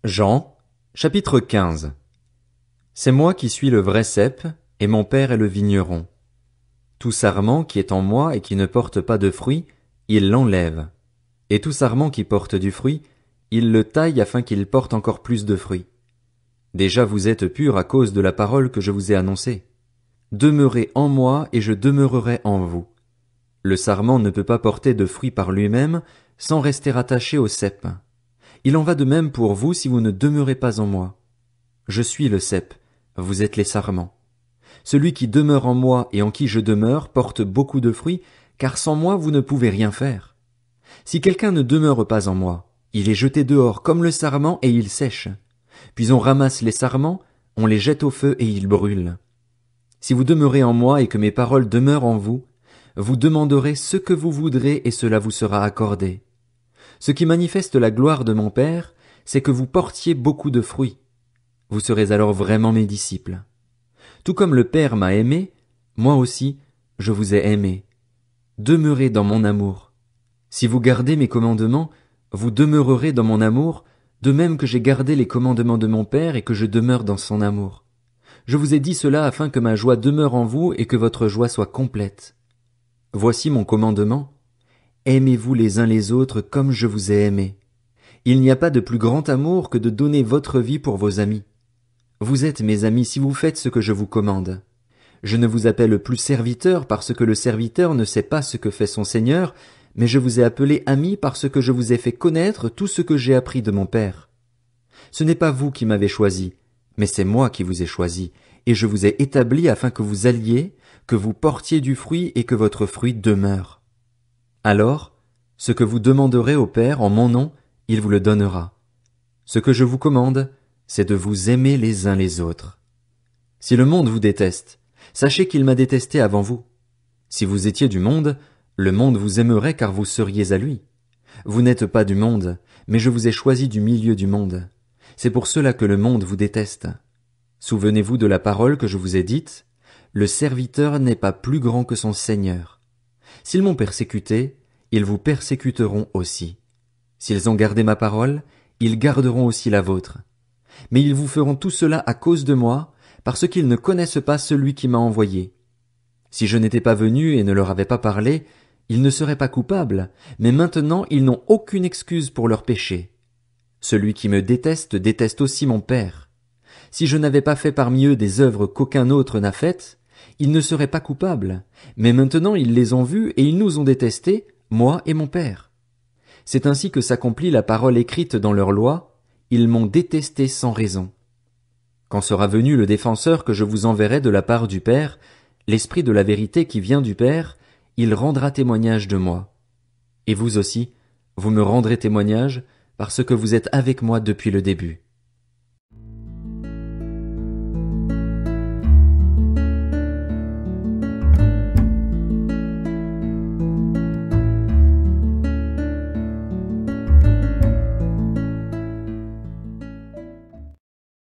Jean, chapitre 15. C'est moi qui suis le vrai cep, et mon père est le vigneron. Tout sarment qui est en moi et qui ne porte pas de fruit, il l'enlève. Et tout sarment qui porte du fruit, il le taille afin qu'il porte encore plus de fruits. Déjà vous êtes purs à cause de la parole que je vous ai annoncée. Demeurez en moi et je demeurerai en vous. Le sarment ne peut pas porter de fruit par lui-même sans rester attaché au cep. Il en va de même pour vous si vous ne demeurez pas en moi. Je suis le cep, vous êtes les sarments. Celui qui demeure en moi et en qui je demeure porte beaucoup de fruits, car sans moi vous ne pouvez rien faire. Si quelqu'un ne demeure pas en moi, il est jeté dehors comme le sarment et il sèche. Puis on ramasse les sarments, on les jette au feu et ils brûlent. Si vous demeurez en moi et que mes paroles demeurent en vous, vous demanderez ce que vous voudrez et cela vous sera accordé. Ce qui manifeste la gloire de mon Père, c'est que vous portiez beaucoup de fruits. Vous serez alors vraiment mes disciples. Tout comme le Père m'a aimé, moi aussi, je vous ai aimé. Demeurez dans mon amour. Si vous gardez mes commandements, vous demeurerez dans mon amour, de même que j'ai gardé les commandements de mon Père et que je demeure dans son amour. Je vous ai dit cela afin que ma joie demeure en vous et que votre joie soit complète. Voici mon commandement. Aimez-vous les uns les autres comme je vous ai aimé. Il n'y a pas de plus grand amour que de donner votre vie pour vos amis. Vous êtes mes amis si vous faites ce que je vous commande. Je ne vous appelle plus serviteur parce que le serviteur ne sait pas ce que fait son Seigneur, mais je vous ai appelé ami parce que je vous ai fait connaître tout ce que j'ai appris de mon Père. Ce n'est pas vous qui m'avez choisi, mais c'est moi qui vous ai choisi, et je vous ai établi afin que vous alliez, que vous portiez du fruit et que votre fruit demeure. Alors, ce que vous demanderez au Père en mon nom, il vous le donnera. Ce que je vous commande, c'est de vous aimer les uns les autres. Si le monde vous déteste, sachez qu'il m'a détesté avant vous. Si vous étiez du monde, le monde vous aimerait car vous seriez à lui. Vous n'êtes pas du monde, mais je vous ai choisi du milieu du monde. C'est pour cela que le monde vous déteste. Souvenez-vous de la parole que je vous ai dite, le serviteur n'est pas plus grand que son Seigneur. S'ils m'ont persécuté, ils vous persécuteront aussi. S'ils ont gardé ma parole, ils garderont aussi la vôtre. Mais ils vous feront tout cela à cause de moi, parce qu'ils ne connaissent pas celui qui m'a envoyé. Si je n'étais pas venu et ne leur avais pas parlé, ils ne seraient pas coupables, mais maintenant ils n'ont aucune excuse pour leur péché. Celui qui me déteste déteste aussi mon Père. Si je n'avais pas fait parmi eux des œuvres qu'aucun autre n'a faites, ils ne seraient pas coupables, mais maintenant ils les ont vues et ils nous ont détestés, moi et mon Père. C'est ainsi que s'accomplit la parole écrite dans leur loi, ils m'ont détesté sans raison. Quand sera venu le défenseur que je vous enverrai de la part du Père, l'Esprit de la vérité qui vient du Père, il rendra témoignage de moi. Et vous aussi, vous me rendrez témoignage, parce que vous êtes avec moi depuis le début.